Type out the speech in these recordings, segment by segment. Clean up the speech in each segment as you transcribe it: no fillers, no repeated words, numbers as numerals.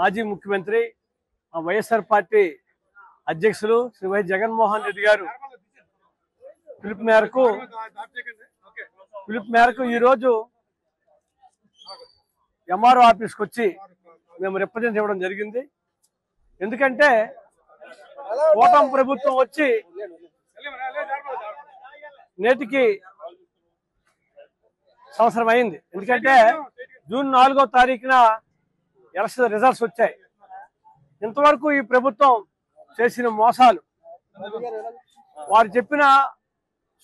మాజీ ముఖ్యమంత్రి వైఎస్ఆర్ పార్టీ అధ్యక్షులు శ్రీ వై జగన్మోహన్ రెడ్డి గారు పిలుపు మేరకు ఈరోజు ఎంఆర్ఓ ఆఫీస్కి వచ్చి మేము రిప్రజెంట్ ఇవ్వడం జరిగింది. ఎందుకంటే కూటమి ప్రభుత్వం వచ్చి నేటికి సంవత్సరం అయింది. ఎందుకంటే జూన్ 4వ తారీఖున ఎలక్షన్ రిజల్ట్స్ వచ్చాయి. ఇంతవరకు ఈ ప్రభుత్వం చేసిన మోసాలు, వారు చెప్పిన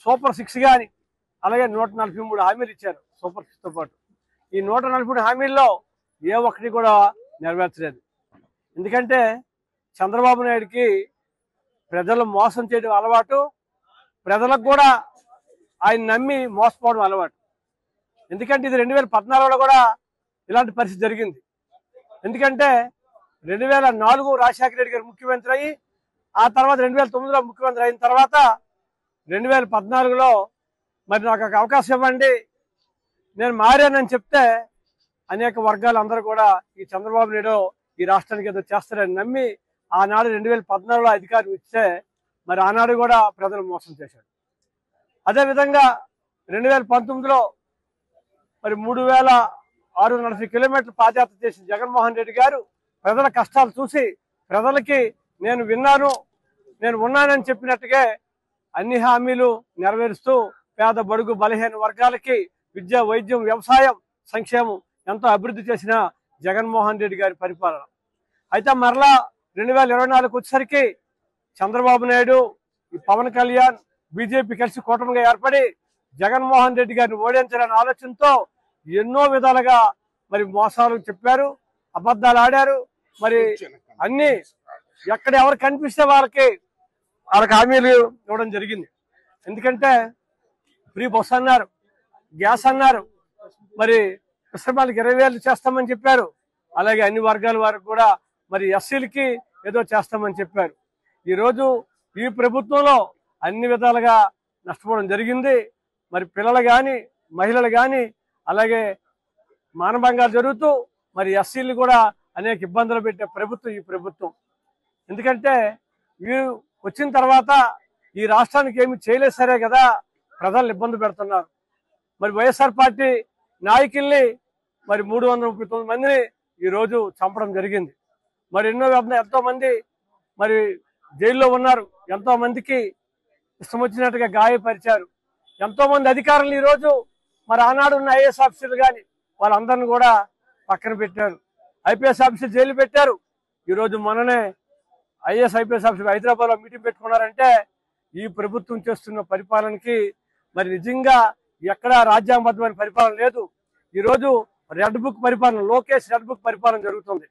సూపర్ 6 కానీ అలాగే 143 హామీలు ఇచ్చారు సూపర్ 6తో పాటు. ఈ 143 హామీల్లో ఏ ఒక్కటి కూడా నెరవేర్చలేదు. ఎందుకంటే చంద్రబాబు నాయుడికి ప్రజలు మోసం చేయడం అలవాటు, ప్రజలకు కూడా ఆయన నమ్మి మోసపోవడం అలవాటు. ఎందుకంటే ఇది 2014లో కూడా ఇలాంటి పరిస్థితి జరిగింది. ఎందుకంటే 2004 రాజశేఖర రెడ్డి గారు ముఖ్యమంత్రి అయ్యి ఆ తర్వాత 2009లో ముఖ్యమంత్రి అయిన తర్వాత 2014లో మరి నాకు ఒక అవకాశం ఇవ్వండి, నేను మారానని చెప్తే అనేక వర్గాలు అందరూ కూడా ఈ చంద్రబాబు నాయుడు ఈ రాష్ట్రానికి ఏదో చేస్తారని నమ్మి ఆనాడు 2014లో అధికారం ఇస్తే మరి ఆనాడు కూడా ప్రజలు మోసం చేశాడు. అదేవిధంగా 2019లో మరి 3640 కిలోమీటర్లు పాదయాత్ర చేసిన జగన్మోహన్ రెడ్డి గారు ప్రజల కష్టాలు చూసి ప్రజలకి నేను విన్నాను, నేను ఉన్నానని చెప్పినట్టుగా అన్ని హామీలు నెరవేరుస్తూ పేద బడుగు బలహీన వర్గాలకి విద్య, వైద్యం, వ్యవసాయం, సంక్షేమం ఎంతో అభివృద్ధి చేసిన జగన్మోహన్ రెడ్డి గారి పరిపాలన. అయితే మరలా 2024 వచ్చేసరికి చంద్రబాబు నాయుడు, ఈ పవన్ కళ్యాణ్, బీజేపీ కలిసి కూటమిగా ఏర్పడి జగన్మోహన్ రెడ్డి గారిని ఓడించాలనే ఆలోచనతో ఎన్నో విధాలుగా మరి మోసాలు చెప్పారు, అబద్ధాలు ఆడారు. మరి అన్ని ఎక్కడ ఎవరు కనిపిస్తే వాళ్ళకి హామీలు ఇవ్వడం జరిగింది. ఎందుకంటే ఫ్రీ బస్ అన్నారు, గ్యాస్ అన్నారు, మరి కృష్ణమాలకి 20,000 చేస్తామని చెప్పారు. అలాగే అన్ని వర్గాల వారికి కూడా మరి ఎస్సీలకి ఏదో చేస్తామని చెప్పారు. ఈరోజు ఈ ప్రభుత్వంలో అన్ని విధాలుగా నష్టపోవడం జరిగింది. మరి పిల్లలు కానీ మహిళలు కానీ అలాగే మానభంగాలు జరుగుతూ మరి ఎస్సీలు కూడా అనేక ఇబ్బందులు పెట్టే ప్రభుత్వం ఈ ప్రభుత్వం. ఎందుకంటే వీరు వచ్చిన తర్వాత ఈ రాష్ట్రానికి ఏమి చేయలేదు సరే కదా, ప్రజలు ఇబ్బంది పెడుతున్నారు. మరి వైఎస్ఆర్ పార్టీ నాయకుల్ని మరి 339 మందిని ఈరోజు చంపడం జరిగింది. మరి ఎంతో మంది మరి జైల్లో ఉన్నారు, ఎంతో మందికి ఇష్టం వచ్చినట్టుగా గాయపరిచారు. ఎంతో మంది అధికారులు ఈరోజు మరి ఆనాడు ఉన్న ఐఏఎస్ ఆఫీసర్లు కానీ వాళ్ళందరినీ కూడా పక్కన పెట్టారు. ఐపీఎస్ ఆఫీసర్ జైలు పెట్టారు. ఈరోజు మననే ఐఏఎస్ ఐపీఎస్ ఆఫీసర్ హైదరాబాద్లో మీటింగ్ పెట్టుకున్నారంటే ఈ ప్రభుత్వం చేస్తున్న పరిపాలనకి మరి నిజంగా ఎక్కడా రాజ్యాంగబద్ధమైన పరిపాలన లేదు. ఈరోజు రెడ్ బుక్ పరిపాలన, లోకేష్ రెడ్ బుక్ పరిపాలన జరుగుతుంది.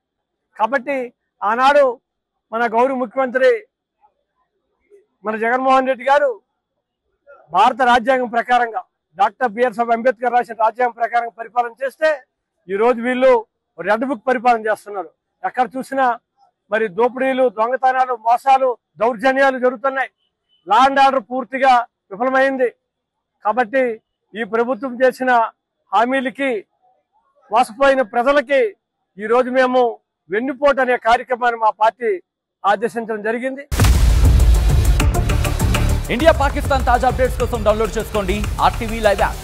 కాబట్టి ఆనాడు మన గౌరవ ముఖ్యమంత్రి మన జగన్మోహన్ రెడ్డి గారు భారత రాజ్యాంగం ప్రకారంగా డాక్టర్ బిఆర్ అంబేద్కర్ రాసిన రాజ్యాంగం ప్రకారం పరిపాలన చేస్తే ఈరోజు వీళ్ళు రెడ్ బుక్ పరిపాలన చేస్తున్నారు. ఎక్కడ చూసినా మరి దోపిడీలు, దొంగతనాలు, మోసాలు, దౌర్జన్యాలు జరుగుతున్నాయి. లా అండ్ ఆర్డర్ పూర్తిగా విఫలమైంది. కాబట్టి ఈ ప్రభుత్వం చేసిన హామీలకి మోసపోయిన ప్రజలకి ఈరోజు మేము వెన్నుపోటు అనే కార్యక్రమాన్ని మా పార్టీ ఆదేశించడం జరిగింది. ఇండియా పాకిస్తాన్ తాజా అప్డేట్స్ కోసం డౌన్లోడ్ చేసుకోండి RTV లైవ్ యాప్.